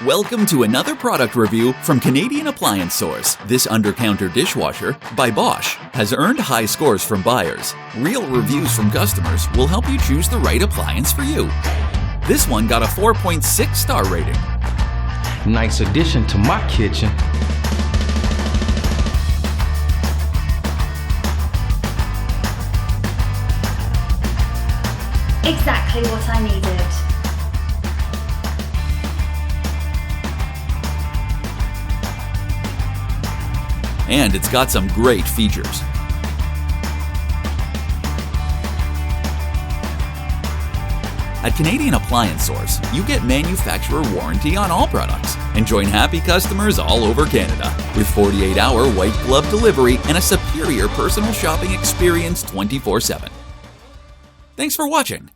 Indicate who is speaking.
Speaker 1: Welcome to another product review from Canadian Appliance Source. This Undercounter Dishwasher by Bosch has earned high scores from buyers. Real reviews from customers will help you choose the right appliance for you. This one got a 4.6 star rating.
Speaker 2: Nice addition to my kitchen.
Speaker 3: Exactly what I needed.
Speaker 1: And it's got some great features. At Canadian Appliance Source, you get manufacturer warranty on all products and join happy customers all over Canada with 48-hour white glove delivery and a superior personal shopping experience 24/7. Thanks for watching.